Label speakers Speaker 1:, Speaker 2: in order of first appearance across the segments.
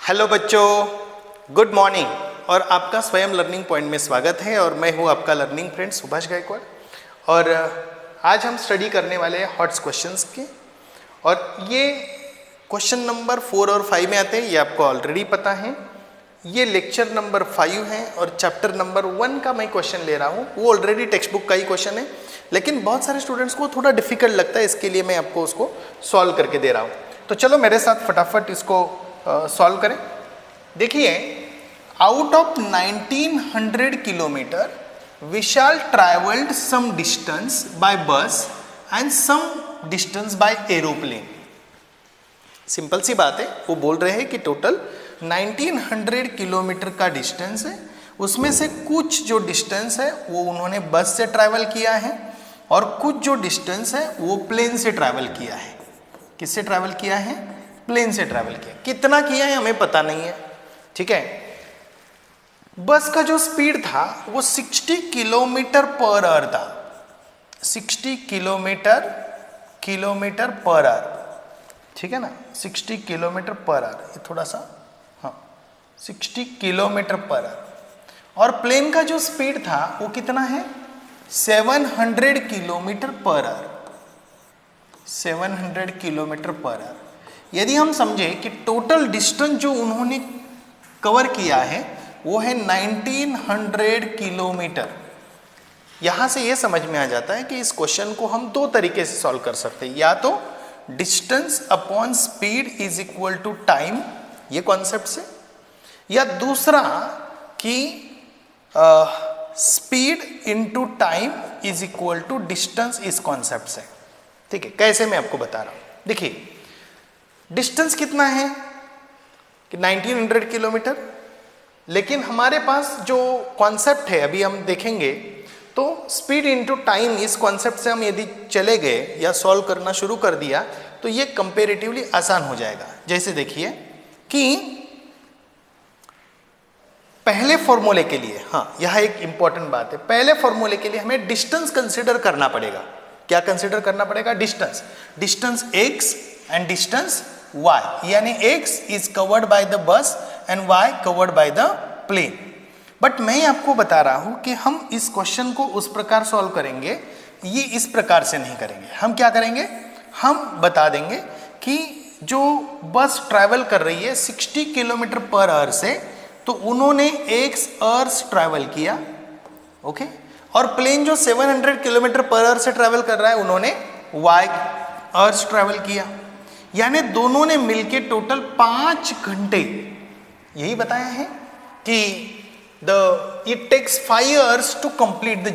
Speaker 1: Hello बच्चों, good morning और आपका स्वयं लर्निंग पॉइंट में स्वागत है। और मैं हूं आपका लर्निंग फ्रेंड सुभाष गायकवाड़। और आज हम स्टडी करने वाले हैं हॉट्स क्वेश्चंस के। और ये क्वेश्चन नंबर 4 और 5 में आते हैं, ये आपको ऑलरेडी पता है। ये लेक्चर नंबर 5 है और चैप्टर नंबर 1 का मैं क्वेश्चन ले रहा हूँ। वो ऑलरेडी टेक्स्ट बुक का ही क्वेश्चन है, लेकिन बहुत सारे स्टूडेंट्स को थोड़ा डिफिकल्ट लगता है, इसके लिए मैं आपको उसको सॉल्व करके दे रहा हूँ। तो चलो मेरे साथ फटाफट इसको सॉल्व करें। देखिए, out of 1900 kilometre Vishal travelled some distance by bus and some distance by aeroplane. Simple सी बात है, वो बोल रहे हैं कि टोटल 1900 किलोमीटर का डिस्टेंस है, उसमें से कुछ जो डिस्टेंस है वो उन्होंने बस से ट्रैवल किया है और कुछ जो डिस्टेंस है वो प्लेन से ट्रैवल किया है। किससे ट्रैवल किया है? प्लेन से ट्रैवल किया। कितना किया है हमें पता नहीं है, ठीक है। बस का जो स्पीड था वो 60 किलोमीटर पर आवर था। 60 किलोमीटर पर आवर, ठीक है ना। 60 किलोमीटर पर आवर, ये थोड़ा सा, हाँ, 60 किलोमीटर पर आवर। और प्लेन का जो स्पीड था वो कितना है? 700 kilometre per our. 700 kilometre per our. यदि हम समझे कि टोटल डिस्टेंस जो उन्होंने कवर किया है वो है 1900 किलोमीटर। यहां से ये समझ में आ जाता है कि इस क्वेश्चन को हम दो तरीके से सॉल्व कर सकते हैं। या तो distance upon speed is equal to time, ये कॉन्सेप्ट से, या दूसरा कि speed into time is equal to distance, इस कॉन्सेप्ट से। ठीक है, कैसे मैं आपको बता रहा हूं। देखिए, डिस्टेंस कितना है कि 1900 किलोमीटर, लेकिन हमारे पास जो कॉन्सेप्ट है अभी हम देखेंगे, तो स्पीड इनटू टाइम, इस कॉन्सेप्ट से हम यदि चले गए या सॉल्व करना शुरू कर दिया तो ये कंपैरेटिवली आसान हो जाएगा। जैसे देखिए कि पहले फॉर्मूले के लिए, हाँ, यह एक इंपॉर्टेंट बात है, पहले फॉर्मूले के लिए हमें डिस्टेंस कंसिडर करना पड़ेगा। क्या कंसिडर करना पड़ेगा? Distance x and distance y, यानी x is covered by the bus and y covered by the plane. But मैं आपको बता रहा हूं कि हम इस क्वेश्चन को उस प्रकार सॉल्व करेंगे, ये इस प्रकार से नहीं करेंगे। हम क्या करेंगे? हम बता देंगे कि जो बस ट्रैवल कर रही है 60 किलोमीटर पर आवर से, तो उन्होंने x आवर्स ट्रैवल किया, ओके, और प्लेन जो 700 किलोमीटर पर आवर से ट्रैवल कर रहा है उन्होंने y आवर्स ट्रैवल किया। यानी दोनों ने मिलके टोटल 5 घंटे, यही बताया है कि it takes 5 hours to complete the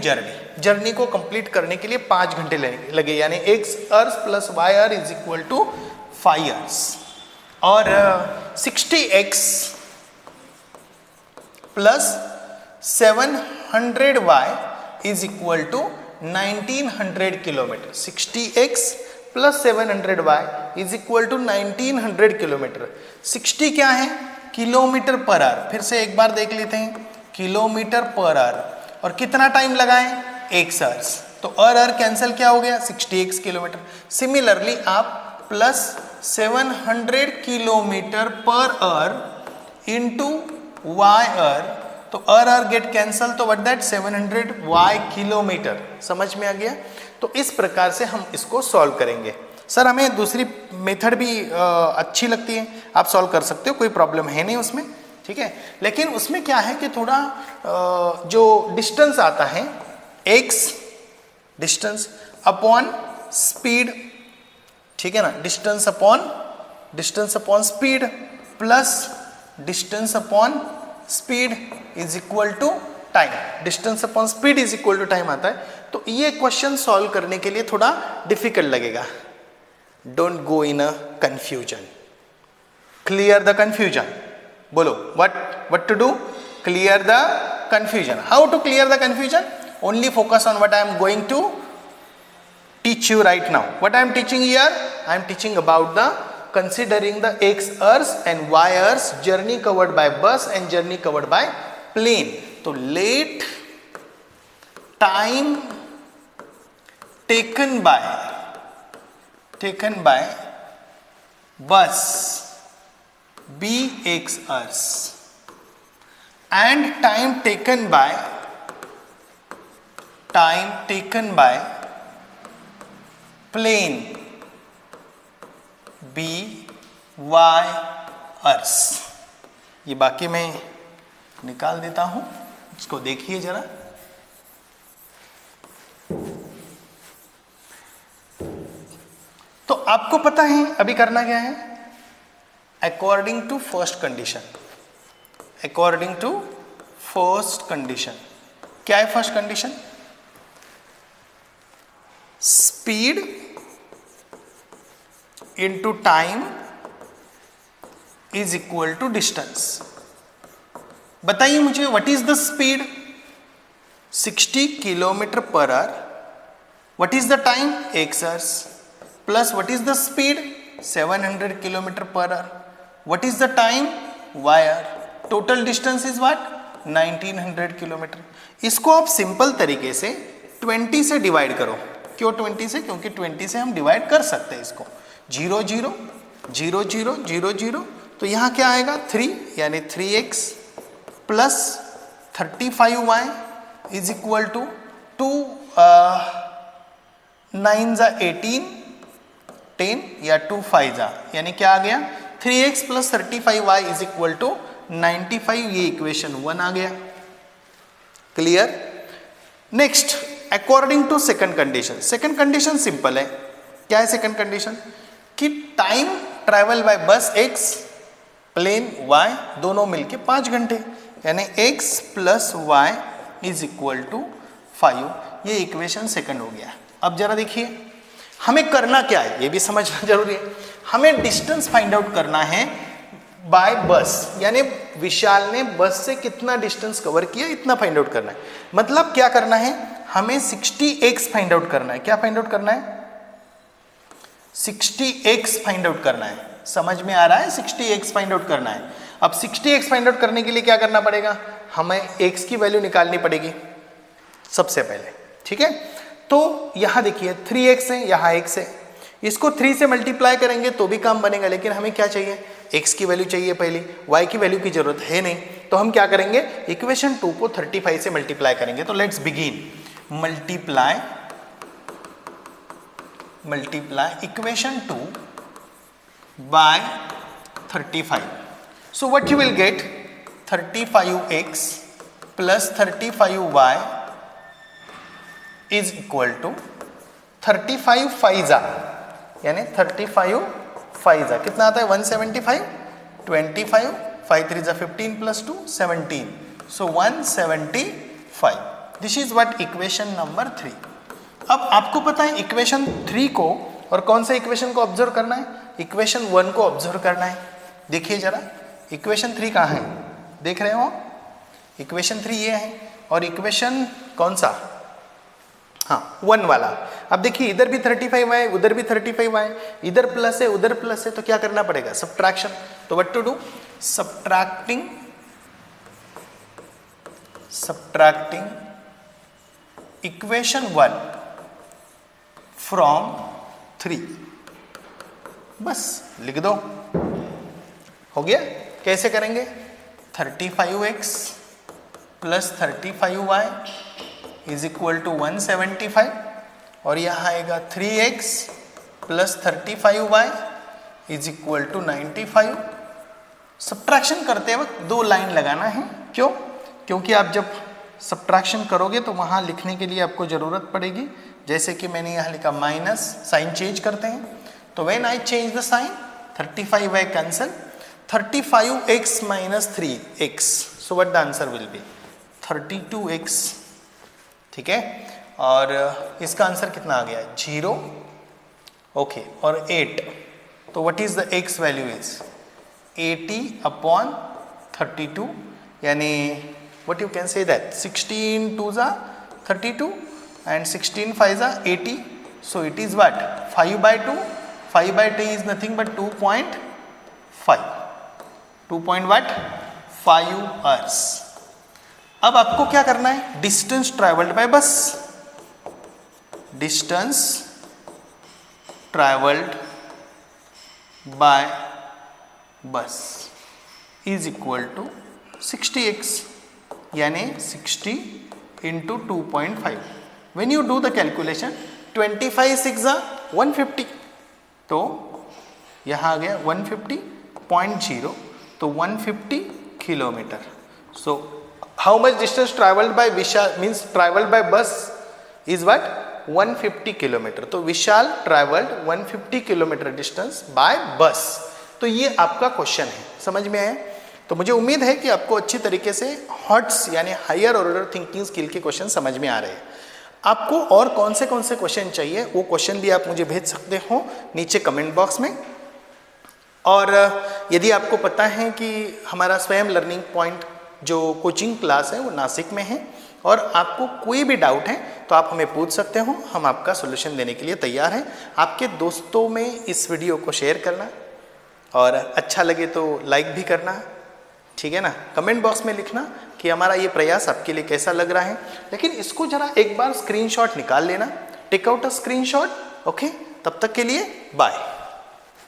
Speaker 1: journey को कंप्लीट करने के लिए 5 घंटे लगे, यानी x hours plus y hour is equal to 5 hours. और 60x plus 700y is equal to 1900 kilometre. 60x plus 700y is equal to 1900 kilometre. 60 क्या है? Kilometre per our. फिर से एक बार देख लेते हैं, किलोमीटर पर आवर। और कितना टाइम लगाएं? x hours. तो आवर कैंसिल, क्या हो गया? 60x kilometre. सिमिलरली आप plus 700 kilometre per hour into y hour, तो आवर गेट कैंसल, तो व्हाट दैट 700y किलोमीटर। समझ में आ गया? तो इस प्रकार से हम इसको सॉल्व करेंगे। सर हमें दूसरी मेथड भी अच्छी लगती है, आप सॉल्व कर सकते हो, कोई प्रॉब्लम है नहीं उसमें, ठीक है। लेकिन उसमें क्या है कि थोड़ा जो डिस्टेंस आता है, x डिस्टेंस अपॉन स्पीड, ठीक है ना, distance upon speed plus distance upon speed is equal to time. Distance upon speed is equal to time आता है। तो ये क्वेश्चन सॉल्व करने के लिए थोड़ा डिफिकल्ट लगेगा। Don't go in a confusion, clear the confusion. बोलो, what to do? Clear the confusion. How to clear the confusion? Only focus on what I am going to teach you right now. What I am teaching here? I am teaching about the considering the x hours and y hours journey covered by bus and journey covered by plane. तो let time taken by bus bx hours and time taken by plane by hours। ये बाकी मैं निकाल देता हूं, इसको देखिए जरा। तो आपको पता है अभी करना क्या है, अकॉर्डिंग टू फर्स्ट कंडीशन, क्या है first condition? Speed into time is equal to distance. बताइए मुझे what is the speed? 60 kilometre per hour. What is the time? x hours plus what is the speed? 700 kilometre per hour. What is the time? y hour। Total distance is what? 1900 kilometre. इसको आप simple तरीके से 20 से divide करो। क्यों 20 से? क्योंकि 20 से हम डिवाइड कर सकते हैं इसको। 0 0 0 0 0 0, तो यहाँ क्या आएगा? 3 यानी 3x plus 35y is equal to 2 9 जा 18 10 या 2 5 जा, यानी क्या आ गया? 3x plus 35y is equal to 95। ये इक्वेशन 1 आ गया। Clear? Next, according to second condition. Second condition simple है। क्या है सेकंड कंडीशन? कि time travel by bus x plane y दोनों मिलके 5 घंटे, यानी x plus y is equal to 5। ये इक्वेशन सेकंड हो गया। अब जरा देखिए हमें करना क्या है, ये भी समझना जरूरी है। हमें डिस्टेंस फाइंड आउट करना है बाय बस, यानी विशाल ने बस से कितना डिस्टेंस कवर किया इतना फाइंड आउट करना है। मतलब क्या करना है? हमें 60x फाइंड आउट करना है। क्या फाइंड आउट करना है? 60x फाइंड आउट करना है। समझ में आ रहा है? 60x फाइंड आउट करना है। अब 60x फाइंड आउट करने के लिए क्या करना पड़ेगा? हमें x की वैल्यू निकालनी पड़ेगी सबसे पहले, ठीक है? तो यहां देखिए 3x है, यहां x है, इसको 3 से मल्टीप्लाई करेंगे तो भी काम बनेगा, लेकिन हमें क्या चाहिए? x की वैल्यू चाहिए पहले, y की वैल्यू की जरूरत है नहीं। तो हम क्या करेंगे? इक्वेशन 2 को 35 से मल्टीप्लाई करेंगे। तो let's begin. Multiply equation 2 by 35. So what you will get? 35x plus 35y is equal to 35 5 यानी 35 5 कितना आता है? 175। 25 5 3 15 plus 2 17, so 175। This is what equation number 3। अब आपको पता है इक्वेशन 3 को और कौन सा इक्वेशन को ऑब्जर्व करना है? इक्वेशन 1 को ऑब्जर्व करना है। देखिए जरा इक्वेशन 3 कहाँ है? देख रहे हो? इक्वेशन 3 ये है, और इक्वेशन कौन सा? हाँ 1 वाला। अब देखिए इधर भी 35 है, उधर भी 35 है, इधर प्लस है उधर प्लस है, तो क्या करना पड़ेगा? सब्ट्रैक्शन। तो what to do? Subtracting equation 1 from 3। बस लिख दो, हो गया। कैसे करेंगे? 35x plus 35y is equal to 175, और यहाँ आएगा 3x plus 35y is equal to 95। Subtraction करते वक्त 2 लाइन लगाना है। क्यों? क्योंकि आप जब सब्ट्रैक्शन करोगे तो वहाँ लिखने के लिए आपको ज़रूरत पड़ेगी। जैसे कि मैंने यहाँ लिखा माइनस, साइन चेंज करते हैं। तो when I change the sign, 35y cancel, 35x minus 3x, so what the answer will be 32x। ठीक है, और इसका आंसर कितना आ गया? 0, ओके, और 8। तो what is the x value is 80/32, यानी what you can say that 16 2s are 32 and 16 5s are 80, so it is what 5/2. 5/2 is nothing but 2.5 hours। अब आपको क्या करना है? डिस्टेंस ट्रैवल्ड बाय बस, डिस्टेंस ट्रैवल्ड बाय बस। इज इक्वल टू 60x, यानी 60 into 2.5. When you do the calculation 25 6 150, तो यहाँ आ गया 150.0, तो 150 kilometre. So how much distance travelled bye Vishal means travelled bye बस इज व्हाट 150 किलोमीटर. तो विशाल ट्रैवल्ड 150 किलोमीटर डिस्टेंस बाय बस. तो ये आपका क्वेश्चन है, समझ में आया? तो मुझे उम्मीद है कि आपको अच्छी तरीके से हॉट्स यानी हायर ऑर्डर थिंकिंग स्किल के क्वेश्चन समझ में आ रहे हैं. आपको और कौन से क्वेश्चन चाहिए वो क्वेश्चन भी आप मुझे भेज सकते हो नीचे कमेंट बॉक्स में. और यदि आपको पता है कि हमारा स्वयं लर्निंग पॉइंट जो कोचिंग क्लास है वो नासिक में है और आपको कोई भी डाउट है तो आप हमें पूछ सकते हो, हम आपका सोल्यूशन देने के लिए तैयार हैं. आपके दोस्तों में इस वीडियो को शेयर करना और अच्छा लगे तो लाइक भी करना, ठीक है ना. कमेंट बॉक्स में लिखना कि हमारा ये प्रयास आपके लिए कैसा लग रहा है. लेकिन इसको जरा एक बार स्क्रीनशॉट निकाल लेना, take out a screenshot. Okay, तब तक के लिए बाय.